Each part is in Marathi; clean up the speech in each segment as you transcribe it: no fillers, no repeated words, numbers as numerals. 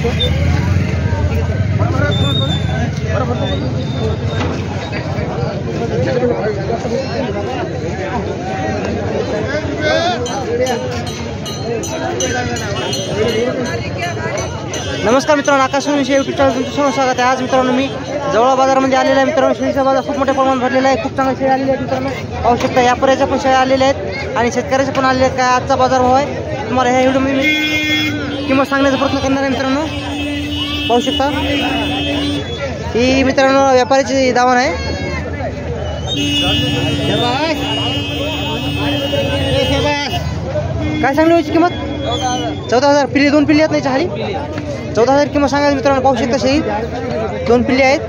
नमस्कार मित्रांनो, आकाशवाणी यूट्यूब चॅनल तुमचं सर्व स्वागत आहे। आज मित्रांनो मी जवळ बाजारामध्ये आलेला आहे। मित्रांनो शेळीचा बाजार खूप मोठ्या प्रमाणात भरलेला आहे। खूप चांगल्या शेळी आलेल्या आहेत मित्रांनो, पाहू शकता। व्यापाऱ्याच्या पण शेळ्या आलेल्या आहेत आणि शेतकऱ्याच्या पण आलेल्या आहेत। काय आजचा बाजार भाव आहे तुम्हाला ह्या व्हिडिओमध्ये मी किंमत सांगण्याचा प्रयत्न करणार आहे मित्रांनो, पाहू शकता। ही मित्रांनो व्यापाऱ्याची दावण आहे। काय सांगली होती किंमत? 14,000। पिल्ले दोन पिल्ले आहेत नाही खाली, 14,000 किंमत सांगायची मित्रांनो, पाहू शकता। शेळी दोन पिल्ले आहेत।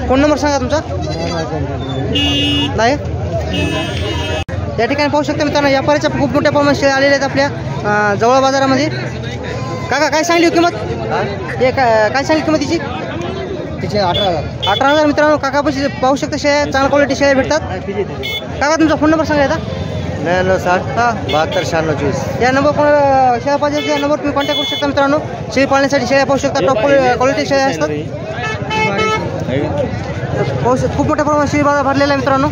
फोन नंबर सांगा तुमचा नाही या ठिकाणी पाहू शकता मित्रांनो। व्यापाऱ्याच्या खूप मोठ्या प्रमाणात शेळ्या आलेल्या आहेत आपल्या जवळ बाजारामध्ये। काका काय सांगली किंमत? हे काय सांगली किंमत तिची? 18,000 मित्रांनो। काका पैसे पाहू शकता, शेळ्या चांगल्या क्वालिटी शेळ्या भेटतात। काका तुमचा फोन नंबर सांगायचा? 9960 या नंबर कोणाला शेळ्या पाहिजे या नंबर तुम्ही कॉन्टॅक्ट करू शकता मित्रांनो। शेळी पाळण्यासाठी शेळ्या पाहू शकता, टॉप क्वालिटी शेळ्या असतात। पाहू शकता खूप मोठ्या प्रमाणात शेळी बाजार भरलेला आहे मित्रांनो।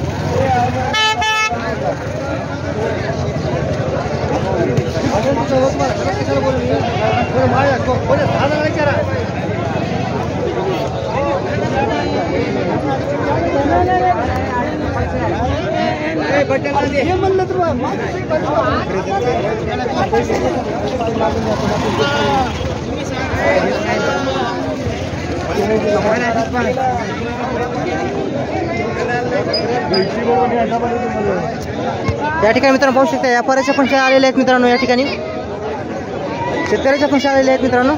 या ठिकाणी मित्रांनो पाहू शकता, व्यापाऱ्याच्या पण शेळ्या आलेल्या आहेत मित्रांनो। या ठिकाणी शेतकऱ्याच्या पण शेळ्या आलेल्या आहेत मित्रांनो।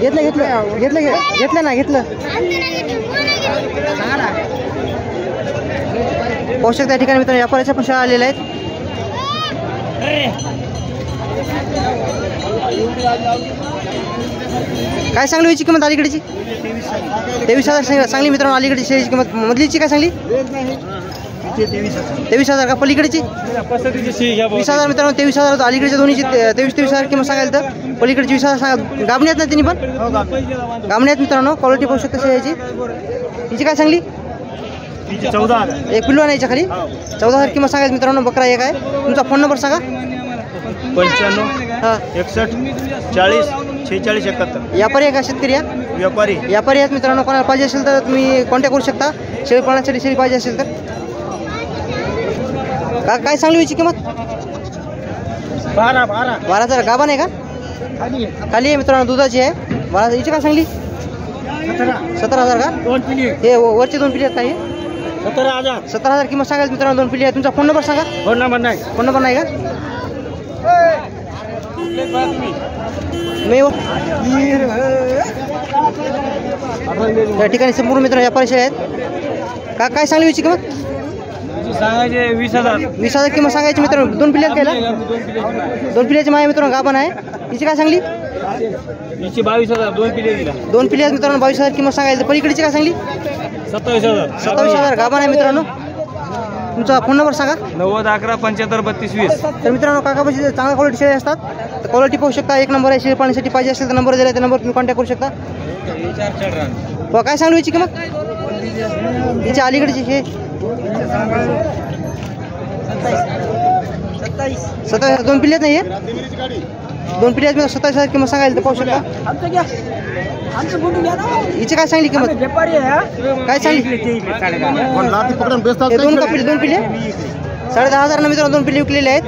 घेतलं पाहू शकता। या ठिकाणी मित्रांनो व्यापाऱ्याच्या पण शेळ्या आलेल्या आहेत। काय सांगली याची किंमत अलीकडची? 23,000 सांगली मित्रांनो। अलीकडची शेळीची किंमत मधलीची काय सांगली? 23,000 का? पलीकडची 20,000 मित्रांनो। 23,000 अलीकडच्या दोन्हीची 23,000 किंमत सांगायला तर पलीकडची 20,000 सांगा। गाबणी आहेत ना तिने पण? गाबणी आहेत मित्रांनो। क्वालिटी पाहू शकता शेळीची। हिची काय सांगली? 14,000 एक पिल्लू आणायच्या खाली 14,000 किंमत सांगायचं मित्रांनो। बकरा एक आहे। तुमचा फोन नंबर सांगा? 95 61 40 46 71। व्यापारी आहे का शेतकरी? व्यापारी आहेत मित्रांनो। कोणाला पाहिजे असेल तर तुम्ही कॉन्टॅक्ट करू शकता। शेळी पाळण्यासाठी शेळी पाहिजे असेल तर। काय सांगली याची किंमत? 12,000। गाभण आहे का? खाली आहे मित्रांनो, दुधाची आहे। 12,000। हिची काय सांगली? 17,000 का? हे वरचे दोन पिढी आहेत काही 17,000 किंमत सांगायचं मित्रांनो। दोन पिढी आहे। तुमचा फोन नंबर सांगा? फोन नंबर नाही का? या ठिकाणी संपूर्ण मित्र व्यापारी शेळ्या आहेत। काय सांगली याची किंमत? 20,000 किंमत सांगायची मित्रांनो। दोन पिल्ले आहेत कायला? दोन पिल्ल्याची माय मित्रांनो गाभण आहे। हिची काय सांगली? 22,000 दोन पिल्ले आहेत मित्रांनो। 22,000 किंमत सांगायची। पलीकडची काय सांगली? 27,000 गाभण आहे मित्रांनो। तुमचा फोन नंबर सांगा? 90 11 75 32 20। तर मित्रांनो काकापाशी चांगल्या क्वालिटी शेळ्या असतात। तर क्वालिटी पाहू शकता, एक नंबर आहे। शेळी पाळण्यासाठी पाहिजे असेल तर नंबर दिला, त्या नंबर तुम्ही कॉन्टॅक्ट करू शकता। काय सांगू याची किंमत? हिची अलीकडची हे 27,000। दोन पिल्ले नाही दोन पिल्ले आहेत। 27,000 किंमत सांगायला तर पाहू शकता। हिची काय सांगली किंमत? काय सांगली? दोन पिल्ले 10,500 मित्रांनो। दोन पिल्ले विकलेले आहेत।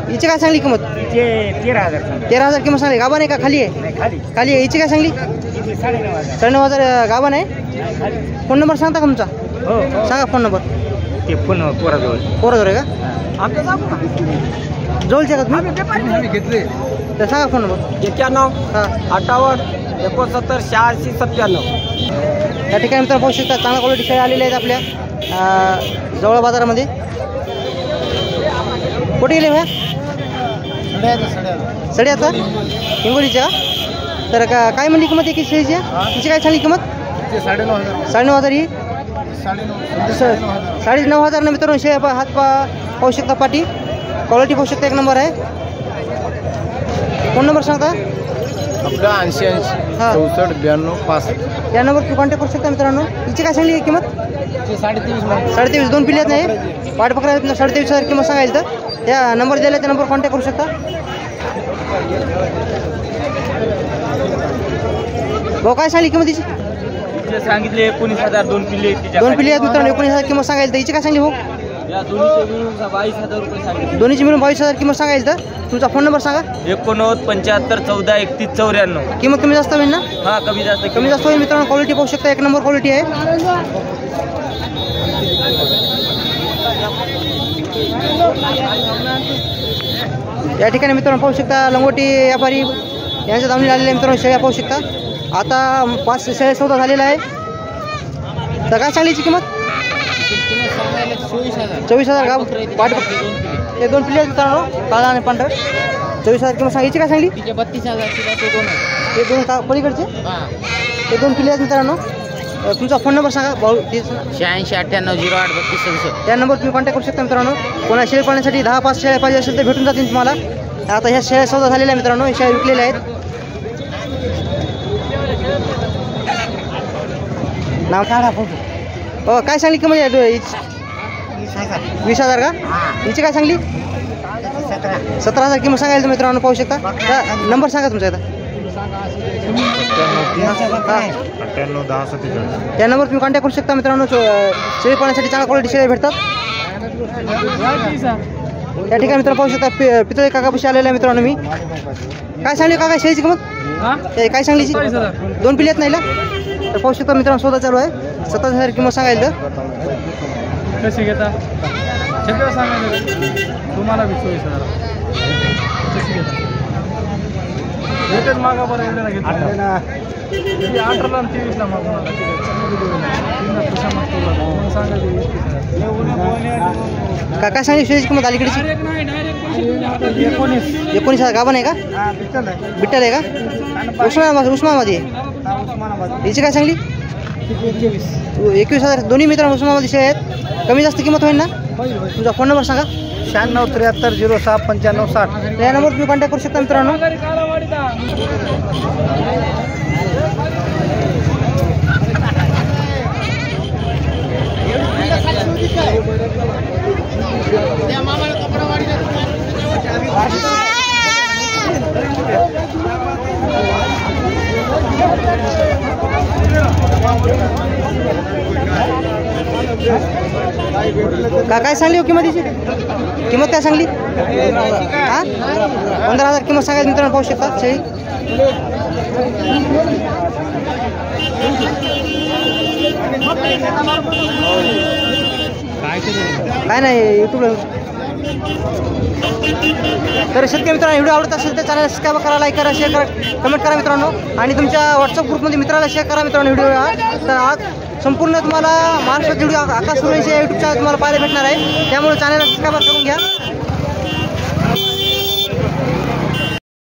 हिची काय सांगली किंमत? 13,000 किंमत सांगली। गाभण आहे का? खाली आहे? खाली आहे। हिची काय सांगली? 9,500 गाभण आहे। फोन नंबर सांगता का तुमचा? सांगा फोन नंबर। पोराजवळ आहे का? जवळचे का तुम्ही? घेतले तर सांगा फोन नंबर। 91 58 69 86 97। या ठिकाणी मित्रांनो पाहू शकता, चांगल्या क्वालिटी शेळ्या आलेल्या आहेत आपल्या जवळ बाजारामध्ये। कुठे गेले भ्या? सड्यात का? हिंगोलीच्या का? तर काय म्हणली किंमत एकी शेळीची? तिची काय सांगली किंमत? 9,500 ही 9,500 ना मित्रांनो। शेळ्या हात पाहू शकता, पाठी क्वालिटी पाहू शकता, एक नंबर आहे। फोन नंबर सांगता. आपला 80 हा. 64 92 65. या नंबरवर कॉन्टॅक्ट करू शकता मित्रांनो. हिची काय सांगली किंमत? 23,500. दोन पिल्ले आहेत नाही वाट पकडा 23,500 किंमत सांगायला तर त्या नंबर दिला त्या नंबरवर कॉन्टॅक्ट करू शकता. भाऊ काय सांगली किंमत तिची? सांगितले 19,000 दोन पिल्ले. दोन पिल्ले आहेत मित्रांनो. 19,000 किंमत सांगायला तर हिची काय सांगली भाऊ? या दोन्हीचे मिळून 22,000 रुपये सांगितले. दोन्हीची मिळून 22,000 किंमत सांगायला तर तुमचा फोन नंबर सांगा. 89 75 14 31 94. किंमत कमी जास्त होईल ना? हा कमी जास्त होईल मित्रांनो. क्वालिटी पाहू शकता एक नंबर क्वालिटी आहे. या ठिकाणी मित्रांनो पाहू शकता लंगोटी व्यापारी यांच्या दावणीला आलेल्या मित्रांनो शेळ्या पाहू शकता. आता 5 शेळ्या सौदा झालेला आहे. तर काय सांगलीची किंमत? 24,000 गाव वाट हे दोन पिल्ले आहेत मित्रांनो काळा आणि पांढरा. 24,000 किंमत सांगायची. काय सांगली? 32,000. हे दोन का पलीकडचे हे दोन पिल्ले आहेत मित्रांनो. तुमचा फोन नंबर सांगा भाऊ. 86 98 08 32 त्या नंबर तुम्ही कॉन्टॅक्ट करू शकता मित्रांनो. कोणा शेळी पाळण्यासाठी 10-5 शेळ्या पाहिजे असेल तर भेटून जातील तुम्हाला. आता ह्या शेळ्या सौदा झालेल्या मित्रांनो. शेळ्या विकलेल्या आहेत. नाव हो काय सांगली किंमत? 20,000 का? हिची काय सांगली? 17,000 किंमत सांगायला मित्रांनो पाहू शकता. नंबर सांगा तुमचा आता. 98 10 47. त्या नंबर तुम्ही कॉन्टॅक्ट करू शकता मित्रांनो. शेळी पाळण्यासाठी चांगल्या क्वालिटी शेळ्या भेटतात. या ठिकाणी मित्रांनो पाहू शकता पितळे काकापाशी आलेला आहे मित्रांनो मी. काय सांगली काका शेळीची किंमत? काय सांगली? दोन पिल्ले आहेत नाही ना. तर पाहू शकता मित्रांनो सौदा चालू आहे. 27,000 किंमत सांगायला तर कशी घेता तुम्हाला 24,000 कशी घेता? एकच मागा बरं एवढ्याला घेतला 18ला आणि 23ला मागून आला. काय सांगली शेळीची किंमत अलीकडची? 19,000 गाभण आहे का? बिट्टल आहे का? उस्मानामध्ये हिची काय सांगली? 21,000. दोन्ही मित्रांनो उस्मानामध्ये शेळ्या आहेत. कमी जास्त किंमत होईल ना? तुमचा फोन नंबर सांगा. 96 73 06 95 60. या नंबर तुम्ही कॉन्टॅक्ट करू शकता मित्रांनो. काय सांगली हो किंमतीची? किंमत काय सांगली? हा 15,000 किंमत सांगायची मित्रांनो पाहू शकता शेळी. काय नाही यूट्यूबला. तर शेतकरी मित्रांनो व्हिडिओ आवडत असेल तर चॅनल सबस्क्राईब करा, लाईक करा, शेअर करा, कमेंट करा मित्रांनो. आणि तुमच्या व्हॉट्सअप ग्रुपमध्ये मित्राला शेअर करा मित्रांनो व्हिडिओ. तर आज संपूर्ण तुम्हाला महाराष्ट्रात व्हिडिओ आकाश सुरेश या यूट्यूब चॅनल तुम्हाला पाहायला भेटणार आहे. त्यामुळे चॅनल सबस्क्राईब करून घ्या.